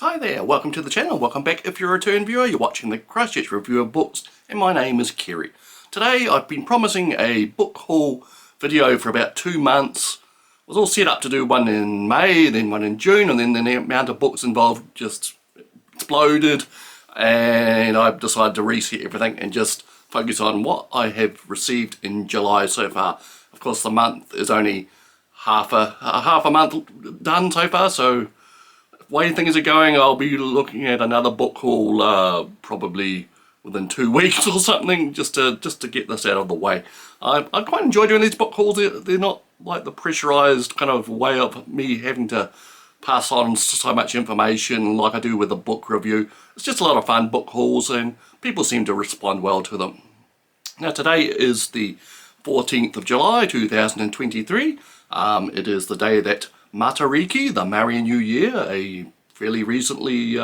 Hi there, welcome to the channel, welcome back if you're a return viewer. You're watching the Christchurch Review of Books and my name is Kerry. Today I've been promising a book haul video for about 2 months. I was all set up to do one in May, then one in June, and then the amount of books involved just exploded and I've decided to reset everything and just focus on what I have received in July so far. Of course the month is only half a month done so far, so way things are going, I'll be looking at another book haul probably within 2 weeks or something, just to get this out of the way. I quite enjoy doing these book hauls. They're not like the pressurized kind of way of me having to pass on so much information like I do with a book review. It's just a lot of fun book hauls and people seem to respond well to them. Now today is the 14th of July 2023. It is the day that Matariki, the Maori New Year, a fairly recently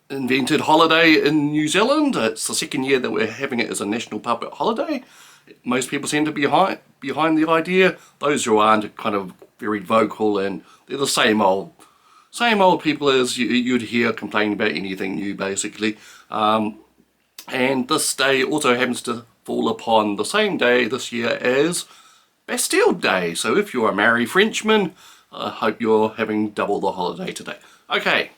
invented holiday in New Zealand. It's the second year that we're having it as a national public holiday. Most people seem to be behind the idea. Those who aren't are kind of very vocal, and they're the same old people as you'd hear complaining about anything new, basically. And this day also happens to fall upon the same day this year as Bastille Day, so if you're a Maori Frenchman, I hope you're having double the holiday today. Okay,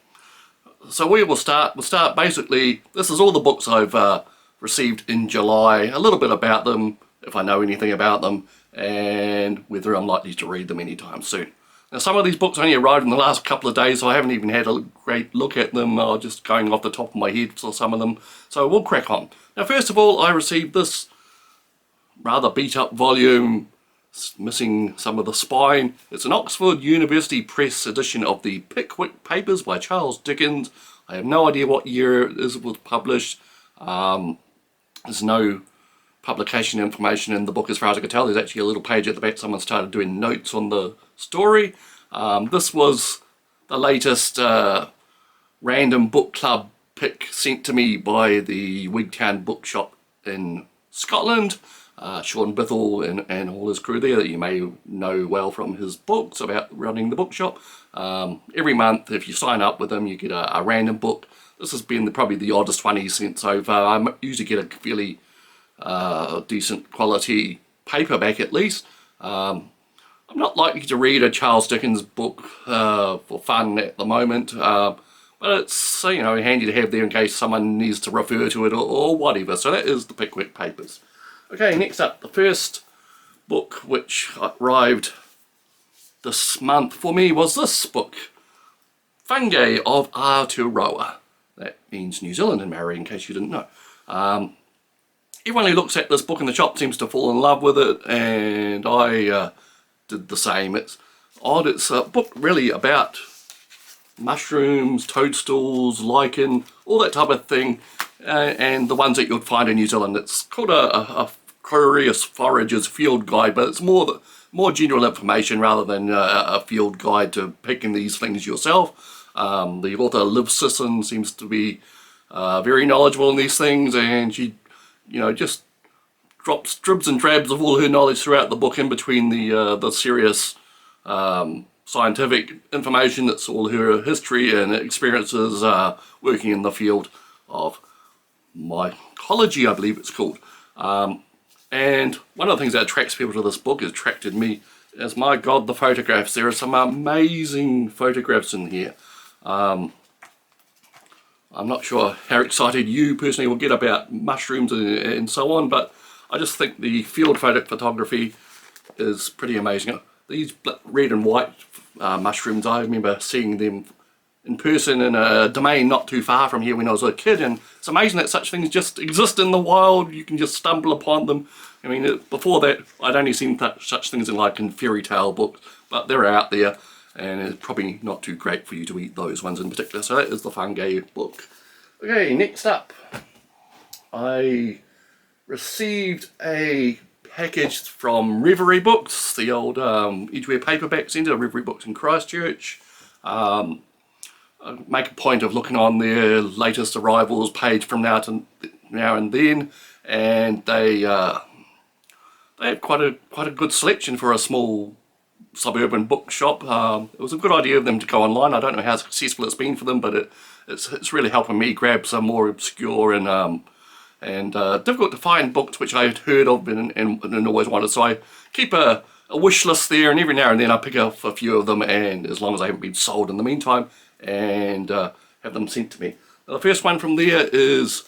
so we'll start basically, this is all the books I've received in July, a little bit about them, if I know anything about them, and whether I'm likely to read them anytime soon. Now some of these books only arrived in the last couple of days, so I haven't even had a great look at them, just going off the top of my head for some of them, so we'll crack on. Now first of all, I received this rather beat up volume, missing some of the spine. It's an Oxford University Press edition of the Pickwick Papers by Charles Dickens. I have no idea what year it was published. There's no publication information in the book as far as I can tell. There's actually a little page at the back, someone started doing notes on the story. This was the latest random book club pick sent to me by the Wigtown bookshop in Scotland. Sean Bithell and all his crew there that you may know well from his books about running the bookshop. Every month if you sign up with him you get a random book. This has been probably the oddest one he's sent so far. I usually get a fairly decent quality paperback at least. I'm not likely to read a Charles Dickens book for fun at the moment, but it's handy to have there in case someone needs to refer to it or whatever. So that is the Pickwick Papers. Okay, next up, the first book which arrived this month for me was this book, Fungi of Aotearoa. That means New Zealand in Maori, in case you didn't know. Everyone who looks at this book in the shop seems to fall in love with it, and I did the same. It's odd, it's a book really about mushrooms, toadstools, lichen, all that type of thing, and the ones that you'd find in New Zealand. It's called a Curious Forager's Field Guide, but it's more general information rather than a field guide to picking these things yourself. The author Liv Sisson seems to be very knowledgeable in these things, and she just drops dribs and drabs of all her knowledge throughout the book in between the serious scientific information. That's all her history and experiences working in the field of mycology, I believe it's called. And one of the things that attracts people to this book, has attracted me, is, my God, the photographs. There are some amazing photographs in here. I'm not sure how excited you personally will get about mushrooms and so on, but I just think the field photography is pretty amazing. These red and white mushrooms, I remember seeing them in person in a domain not too far from here when I was a kid, and it's amazing that such things just exist in the wild. You can just stumble upon them. I mean, before that I'd only seen such things in fairy tale books, but they're out there and it's probably not too great for you to eat those ones in particular. So that is the Fungi book. Okay, next up I received a package from Reverie Books, the old Edgware Paperback Centre, Reverie Books in Christchurch. I make a point of looking on their latest arrivals page from now and then, and they have quite a good selection for a small suburban bookshop. It was a good idea of them to go online. I don't know how successful it's been for them, but it's really helping me grab some more obscure and difficult to find books which I'd heard of and always wanted. So I keep a wish list there, and every now and then I pick up a few of them, and as long as they haven't been sold in the meantime, and have them sent to me. Now, the first one from there is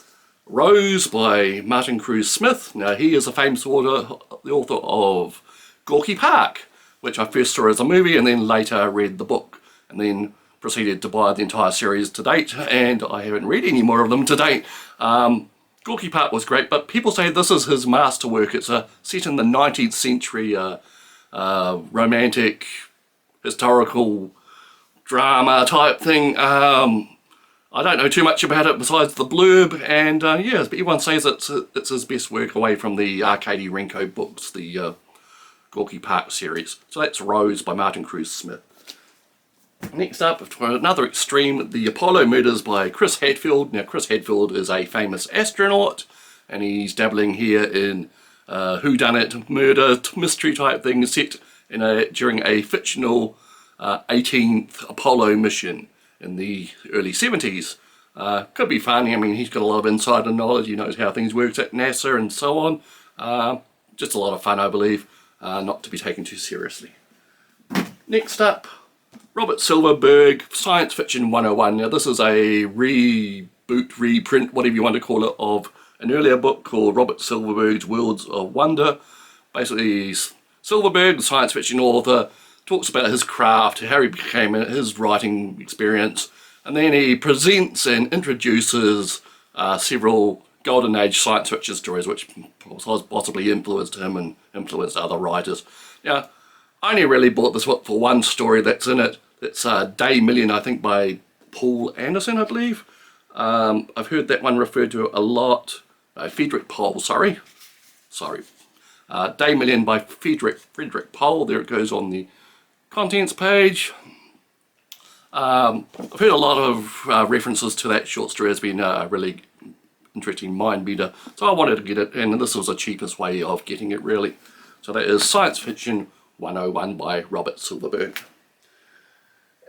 Rose by Martin Cruz Smith. Now, he is a famous author, the author of Gorky Park, which I first saw as a movie and then later read the book, and then proceeded to buy the entire series to date, and I haven't read any more of them to date. Gorky Park was great, but people say this is his masterwork. It's set in the 19th century romantic, historical drama type thing. I don't know too much about it besides the blurb, and yeah, everyone says it's his best work away from the Aotearoa books, the Gorky Park series. So that's Rose by Martin Cruz Smith. Next up, to another extreme, The Apollo Murders by Chris Hadfield. Now, Chris Hadfield is a famous astronaut, and he's dabbling here in whodunit, murder, mystery type thing set during a fictional 18th Apollo mission in the early 70s. Could be fun. I mean, he's got a lot of insider knowledge. He knows how things work at NASA and so on. Just a lot of fun, I believe, not to be taken too seriously. Next up, Robert Silverberg, Science Fiction 101. Now, this is a reboot, reprint, whatever you want to call it, of an earlier book called Robert Silverberg's Worlds of Wonder. Basically, Silverberg, the science fiction author, talks about his craft, how he became his writing experience, and then he presents and introduces several Golden Age science fiction stories which possibly influenced him and influenced other writers. Now, I only really bought this book for one story that's in it. It's Day Million, I think, by Paul Anderson, I believe. I've heard that one referred to a lot. Friedrich Pohl, sorry. Day Million by Friedrich Pohl. There it goes on the contents page. I've heard a lot of references to that short story. It's been a really interesting mind bender, so I wanted to get it, and this was the cheapest way of getting it, really. So that is Science Fiction 101 by Robert Silverberg.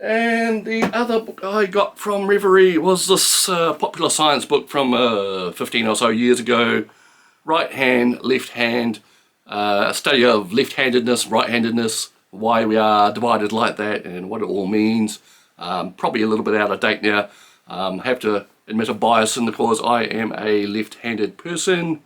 And the other book I got from Reverie was this popular science book from 15 or so years ago, Right Hand, Left Hand, a study of left-handedness, right-handedness, why we are divided like that and what it all means. Probably a little bit out of date now. Have to admit a bias in the cause. I am a left-handed person.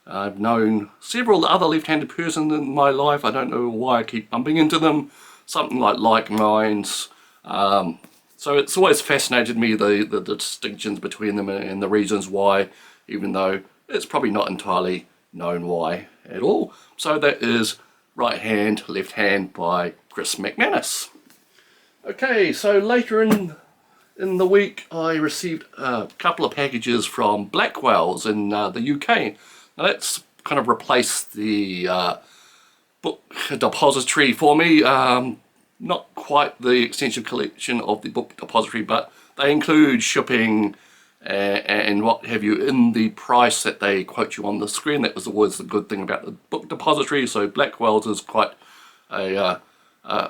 I've known several other left-handed persons in my life. I don't know why I keep bumping into them. Something like minds. So it's always fascinated me, the distinctions between them and the reasons why, even though it's probably not entirely known why at all. So that is Right Hand, Left Hand by Chris McManus. Okay, so later in the week I received a couple of packages from Blackwell's in the UK. Now that's kind of replaced the book depository for me. Not quite the extensive collection of the book depository, but they include shipping and what have you in the price that they quote you on the screen. That was always the good thing about the book depository. So Blackwell's is quite a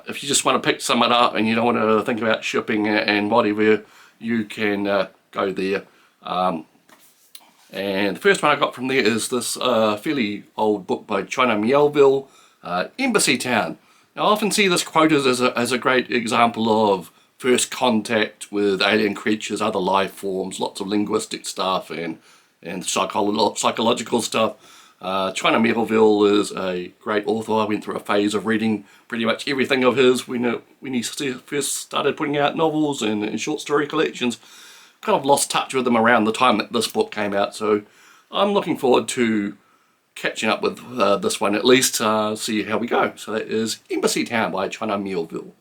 if you just want to pick someone up and you don't want to think about shipping and whatever, you can go there. And the first one I got from there is this fairly old book by China Miéville, Embassy Town. Now, I often see this quoted as a great example of first contact with alien creatures, other life forms, lots of linguistic stuff and psychological stuff. China Miéville is a great author. I went through a phase of reading pretty much everything of his when he first started putting out novels and short story collections. Kind of lost touch with them around the time that this book came out, so I'm looking forward to catching up with this one at least, see how we go. So that is Embassy Town by China Miéville.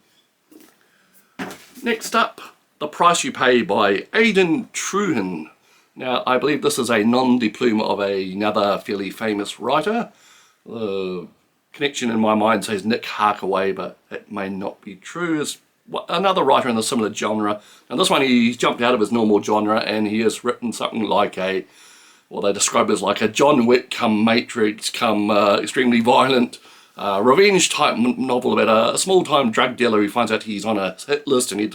Next up, The Price You Pay by Aidan Truhan. Now, I believe this is a non-deplume of another fairly famous writer. The connection in my mind says Nick Harkaway, but that may not be true. It's another writer in a similar genre. And this one, he's jumped out of his normal genre and he has written something like what they describe as like a John Wick come Matrix come extremely violent revenge type novel about a small-time drug dealer who finds out he's on a hit list and he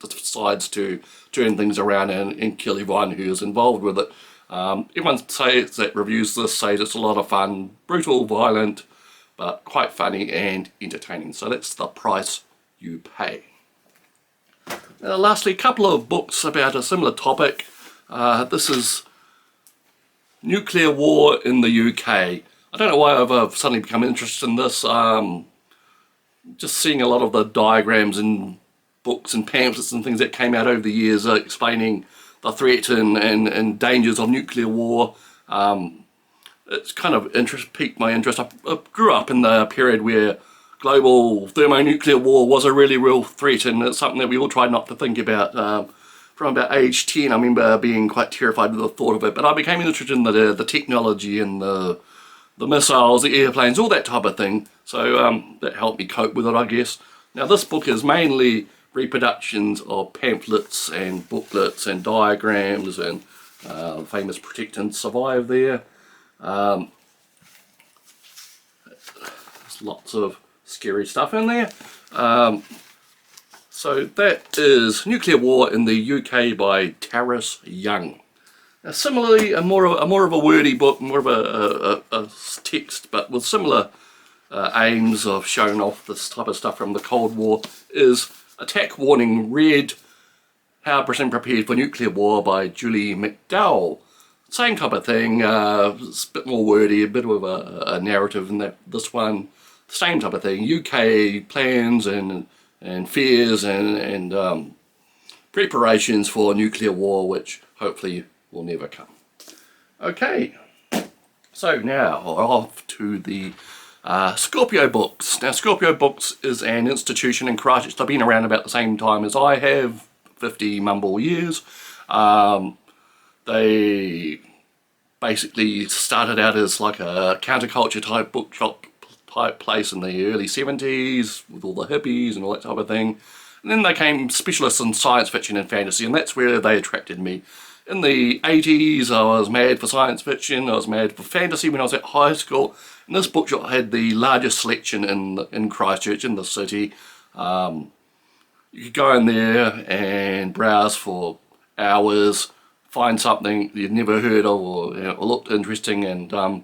decides to turn things around and kill everyone who is involved with it. Everyone says that reviews this say it's a lot of fun, brutal, violent, but quite funny and entertaining. So that's the price you pay. Lastly, a couple of books about a similar topic. This is Nuclear War in the UK. I don't know why I've suddenly become interested in this. Just seeing a lot of the diagrams and books and pamphlets and things that came out over the years explaining the threat and dangers of nuclear war. It's kind of piqued my interest. I grew up in the period where global thermonuclear war was a really real threat, and it's something that we all tried not to think about. From about age 10, I remember being quite terrified with the thought of it, but I became interested in the technology and the missiles, the airplanes, all that type of thing. So that helped me cope with it, I guess. Now this book is mainly reproductions of pamphlets and booklets and diagrams and famous Protect and Survive there. There's lots of scary stuff in there. So that is Nuclear War in the UK by Taris Young. Now, similarly, a more of a wordy book, more of a text, but with similar aims of showing off this type of stuff from the Cold War, is Attack Warning Red, How Britain Prepared for Nuclear War by Julie McDowell. Same type of thing, it's a bit more wordy, a bit of a narrative in this one. Same type of thing, UK plans and fears and preparations for nuclear war, which hopefully will never come. Okay, so now off to the Scorpio Books. Now Scorpio Books is an institution in Christchurch. They've been around about the same time as I have, 50 mumble years. They basically started out as like a counterculture type bookshop type place in the early 70s with all the hippies and all that type of thing. And then they became specialists in science fiction and fantasy, and that's where they attracted me. In the 80s I was mad for science fiction, I was mad for fantasy when I was at high school, and this bookshop had the largest selection in Christchurch, in the city. You could go in there and browse for hours, find something you'd never heard of or looked interesting, and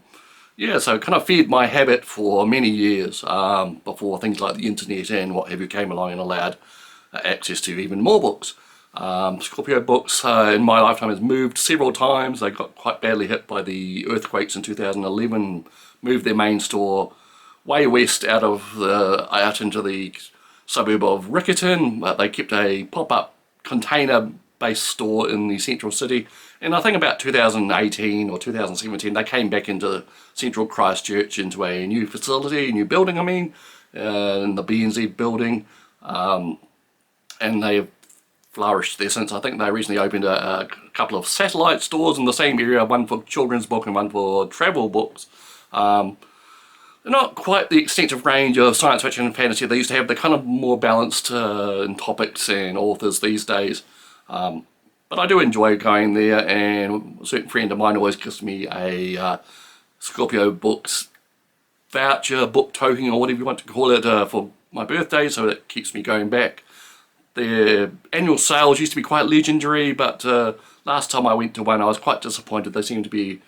yeah, so it kind of fed my habit for many years before things like the internet and what have you came along and allowed access to even more books. Scorpio Books in my lifetime has moved several times. They got quite badly hit by the earthquakes in 2011, moved their main store way west out into the suburb of Riccarton, but they kept a pop-up container-based store in the central city. And I think about 2018 or 2017 they came back into central Christchurch into a new facility, new building in the BNZ building, and they've flourished there since. I think they recently opened a couple of satellite stores in the same area, one for children's book and one for travel books. They're not quite the extensive range of science fiction and fantasy they used to have. They're kind of more balanced in topics and authors these days. But I do enjoy going there, and a certain friend of mine always gives me a Scorpio Books voucher, book token, or whatever you want to call it, for my birthday, so that keeps me going back. Their annual sales used to be quite legendary, but last time I went to one I was quite disappointed. They seem to be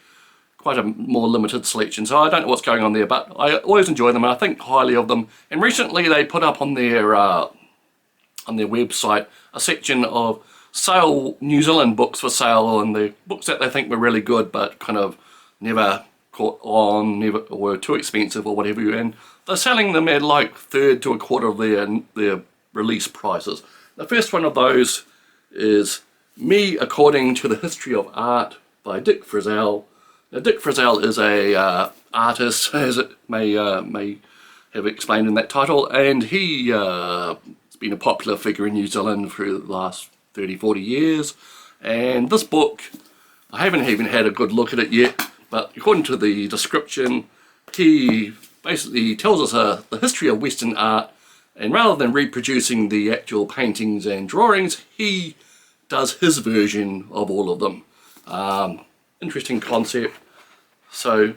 quite a more limited selection, so I don't know what's going on there, but I always enjoy them and I think highly of them. And recently they put up on their website a section of New Zealand books for sale, and the books that they think were really good but kind of never caught on, never were too expensive or whatever, and they're selling them at like third to a quarter of their release prices. The first one of those is Me According to the History of Art by Dick Frizzell. Now Dick Frizzell is a artist, as it may have explained in that title, and he has been a popular figure in New Zealand for the last 30-40 years, and this book, I haven't even had a good look at it yet, but according to the description he basically tells us the history of Western art, and rather than reproducing the actual paintings and drawings, he does his version of all of them. Interesting concept. So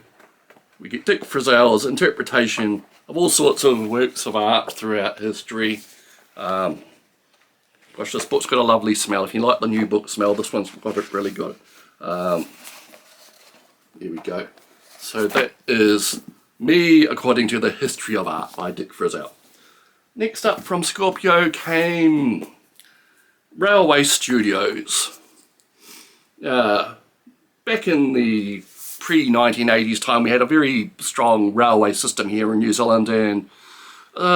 we get Dick Frizzell's interpretation of all sorts of works of art throughout history. Gosh, this book's got a lovely smell. If you like the new book smell, this one's got it really good. There we go. So that is Me According to the History of Art by Dick Frizzell. Next up from Scorpio came Railway Studios. Back in the pre-1980s time, we had a very strong railway system here in New Zealand, and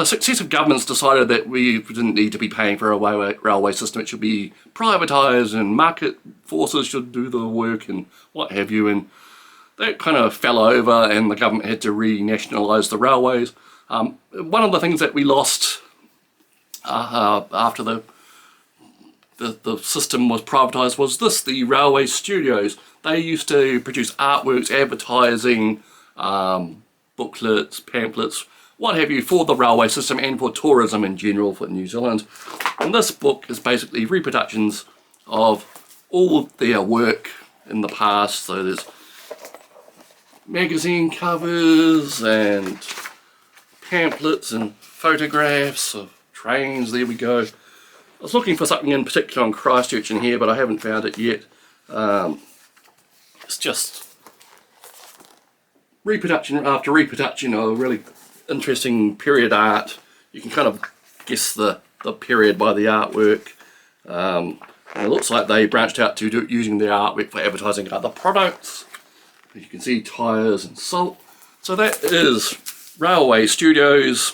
successive governments decided that we didn't need to be paying for a railway system. It should be privatised and market forces should do the work and what have you, and that kind of fell over and the government had to re-nationalise the railways. One of the things that we lost after the system was privatised was the railway studios. They used to produce artworks, advertising, booklets, pamphlets, what have you, for the railway system and for tourism in general for New Zealand. And this book is basically reproductions of all their work in the past. So there's magazine covers and pamphlets and photographs of trains. There we go. I was looking for something in particular on Christchurch in here, but I haven't found it yet. It's just reproduction after reproduction of really interesting period art. You can kind of guess the period by the artwork. And it looks like they branched out to using their artwork for advertising other products. You can see tyres and salt. So that is Railway Studios.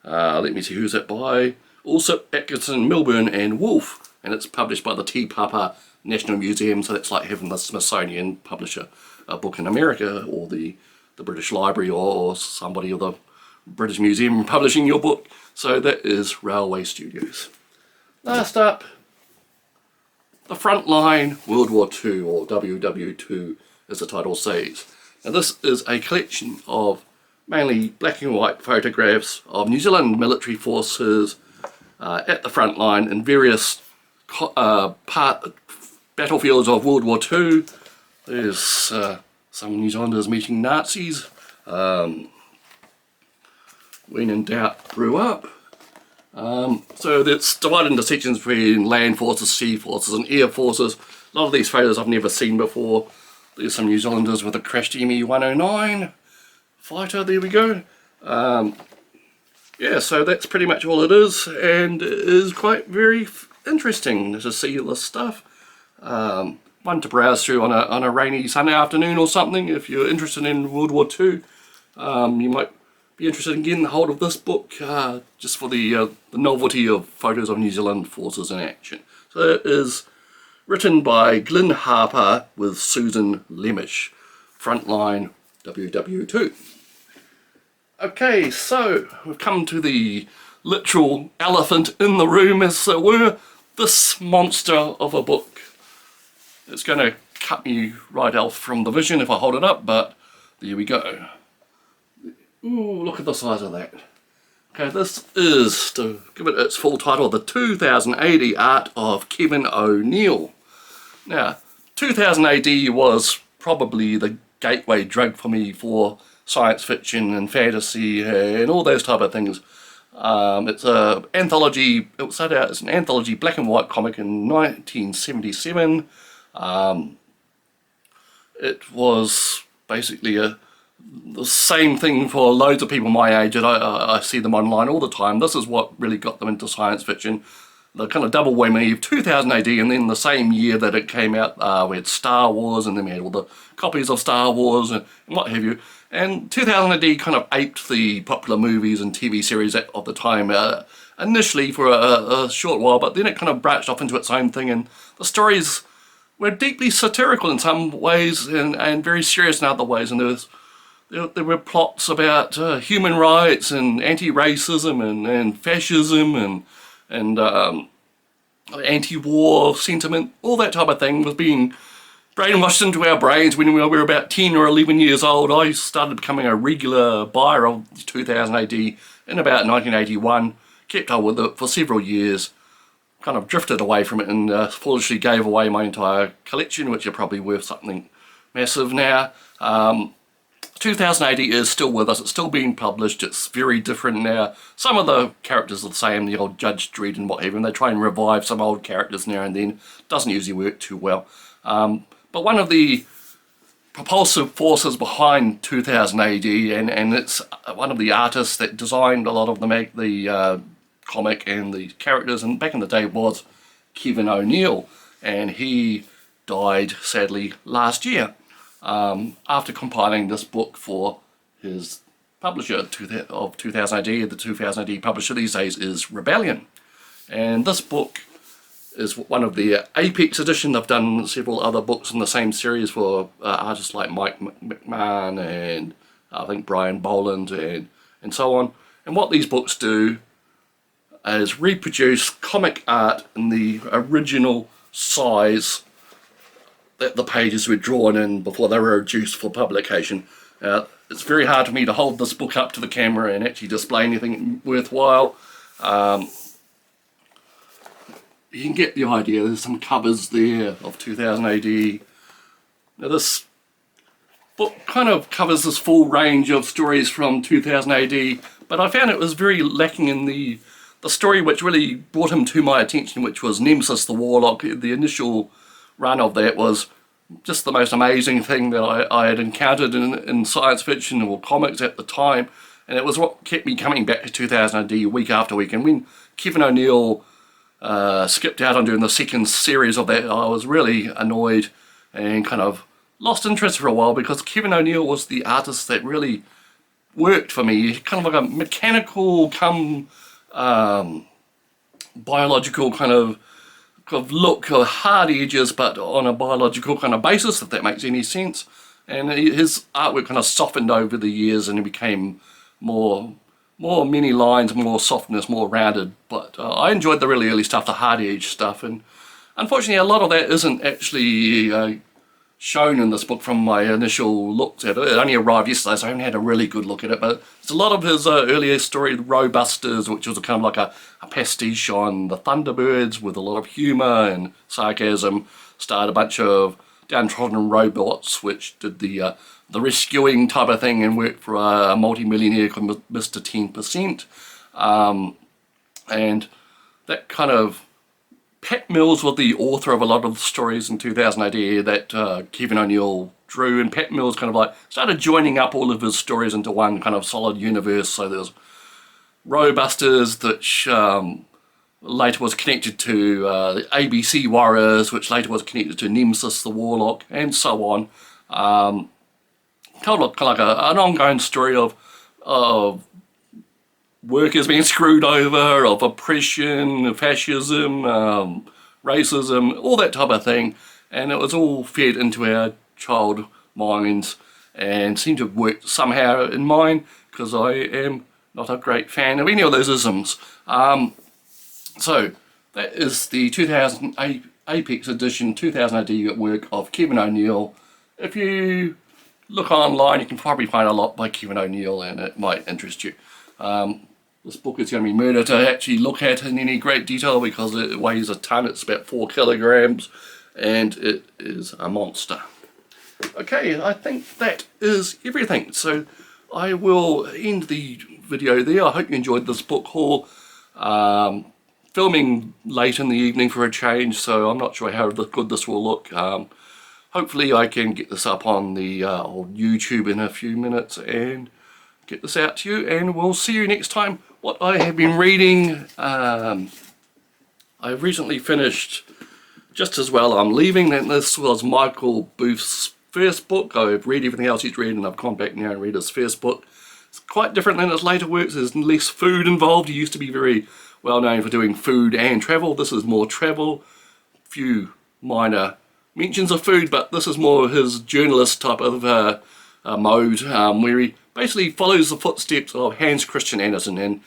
Let me see who's that by. Also Atkinson, Milburn and Wolfe, and it's published by the Te Papa National Museum, so that's like having the Smithsonian publish a book in America, or the British Library or somebody, or the British Museum publishing your book. So that is Railway Studios. Last up, The Frontline World War II, or WW2 as the title says. Now this is a collection of mainly black and white photographs of New Zealand military forces at the front line in various battlefields of World War II. There's some New Zealanders meeting Nazis. When in doubt, grew up. So it's divided into sections between land forces, sea forces and air forces. A lot of these photos I've never seen before. There's some New Zealanders with a crashed ME-109 fighter, there we go. Yeah, so that's pretty much all it is, and it is quite very interesting to see this stuff. One to browse through on a rainy Sunday afternoon or something. If you're interested in World War II, you might be interested in getting hold of this book just for the novelty of photos of New Zealand forces in action. So it is written by Glyn Harper with Susan Lemish. Frontline WW2. Okay, so we've come to the literal elephant in the room, as it were. This monster of a book. It's going to cut me right off from the vision if I hold it up, but there we go. Ooh, look at the size of that. Okay, this is, to give it its full title, The 2000 AD Art of Kevin O'Neill. Now, 2000 AD was probably the gateway drug for me for science fiction and fantasy and all those type of things. It's a anthology. It started out as an anthology black and white comic in 1977. It was basically the same thing for loads of people my age, and I see them online all the time. This is what really got them into science fiction. The kind of double whammy of 2000 AD, and then the same year that it came out, we had Star Wars, and then we had all the copies of Star Wars and what have you. And 2000 AD kind of aped the popular movies and TV series of the time, initially for a short while, but then it kind of branched off into its own thing, and the stories were deeply satirical in some ways and very serious in other ways. And there were plots about human rights and anti-racism and fascism and anti-war sentiment. All that type of thing was being brainwashed into our brains when we were about 10 or 11 years old. I started becoming a regular buyer of 2000 AD in about 1981, kept up with it for several years, kind of drifted away from it and foolishly gave away my entire collection, which are probably worth something massive now. 2000 AD is still with us. It's still being published. It's very different now. Some of the characters are the same, the old Judge Dredd and what have you, and they try and revive some old characters now and then. Doesn't usually work too well. But one of the propulsive forces behind 2000 AD, and it's one of the artists that designed a lot of the comic and the characters, and back in the day was Kevin O'Neill, and he died sadly last year after compiling this book for his publisher of 2000 AD. The 2000 AD publisher these days is Rebellion, and this book is one of the Apex edition. I've done several other books in the same series for artists like Mike McMahon and I think Brian Boland and so on. And what these books do is reproduce comic art in the original size that the pages were drawn in before they were reduced for publication. It's very hard for me to hold this book up to the camera and actually display anything worthwhile. You can get the idea. There's some covers there of 2000 AD. Now this book kind of covers this full range of stories from 2000 AD, but I found it was very lacking in the story which really brought him to my attention, which was Nemesis the Warlock. The initial run of that was just the most amazing thing that I had encountered in science fiction or comics at the time, and it was what kept me coming back to 2000 AD week after week. And when Kevin O'Neill skipped out on doing the second series of that, I was really annoyed and kind of lost interest for a while, because Kevin O'Neill was the artist that really worked for me. Kind of like a mechanical come biological kind of look, hard edges, but on a biological kind of basis, if that makes any sense. And his artwork kind of softened over the years, and it became more many lines, more softness, more rounded. But I enjoyed the really early stuff, the hard edge stuff, and unfortunately a lot of that isn't actually shown in this book from my initial looks at it. It only arrived yesterday, so I haven't had a really good look at it, but it's a lot of his earlier story, Robusters, which was kind of like a pastiche on the Thunderbirds with a lot of humour and sarcasm. Starred a bunch of downtrodden robots which did the rescuing type of thing and worked for a multi-millionaire called Mr. 10%. And that kind of... Pat Mills was the author of a lot of the stories in 2000 AD that Kevin O'Neill drew, and Pat Mills kind of like started joining up all of his stories into one kind of solid universe. So there's Robusters, which later was connected to the ABC Warriors, which later was connected to Nemesis the Warlock, and so on. Kind of like an ongoing story of workers being screwed over, of oppression, fascism, racism, all that type of thing. And it was all fed into our child minds and seemed to work somehow in mine, because I am not a great fan of any of those isms. So that is the 2000 Apex edition 2000 AD work of Kevin O'Neill. If you look online, you can probably find a lot by Kevin O'Neill, and it might interest you. This book is going to be murder to actually look at in any great detail, because it weighs a ton. It's about 4 kilograms, and it is a monster. Okay, I think that is everything. So I will end the video there. I hope you enjoyed this book haul. Filming late in the evening for a change, so I'm not sure how good this will look. Hopefully I can get this up on the old YouTube in a few minutes and get this out to you, and we'll see you next time. What I have been reading, I've recently finished Just As Well I'm Leaving, and this was Michael Booth's first book. I've read everything else he's read, and I've gone back now and read his first book. It's quite different than his later works. There's less food involved. He used to be very well known for doing food and travel. This is more travel, few minor mentions of food, but this is more his journalist type of mode, where he basically follows the footsteps of Hans Christian Andersen and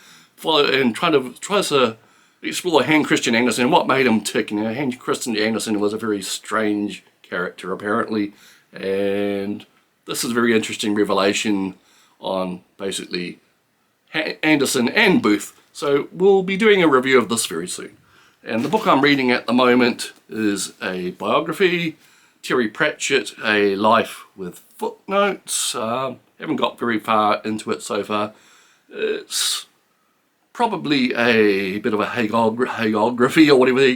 tries to explore Hans Christian Andersen and what made him tick. Now, Hans Christian Andersen was a very strange character apparently, and this is a very interesting revelation on basically Andersen and Booth. So we'll be doing a review of this very soon. And the book I'm reading at the moment is a biography Terry Pratchett, A Life with Footnotes. Haven't got very far into it so far. It's probably a bit of a hagiography, or whatever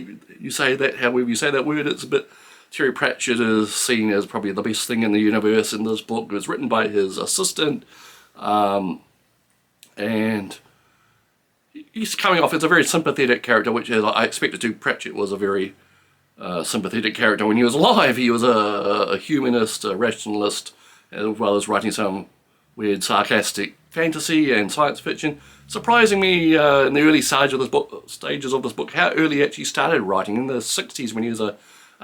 you say that, however you say that word. It's a bit. Terry Pratchett is seen as probably the best thing in the universe in this book. It was written by his assistant, and he's coming off as a very sympathetic character, which is, I expected to. Pratchett was a very sympathetic character when he was alive. He was a humanist, a rationalist, as well as writing some weird sarcastic fantasy and science fiction. Surprising me in the early stages of this book, how early he actually started writing. In the 60s, when he was a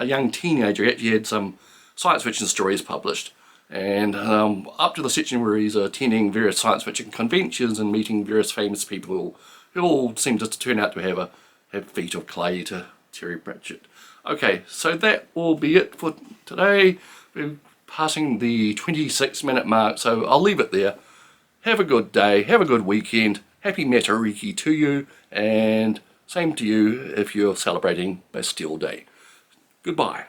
young teenager, he actually had some science fiction stories published. And up to the section where he's attending various science fiction conventions and meeting various famous people who all seem to turn out to have feet of clay to Terry Pratchett. Okay, so that will be it for today. We're passing the 26-minute mark, so I'll leave it there. Have a good day, have a good weekend, happy Matariki to you, and same to you if you're celebrating Bastille Day. Goodbye.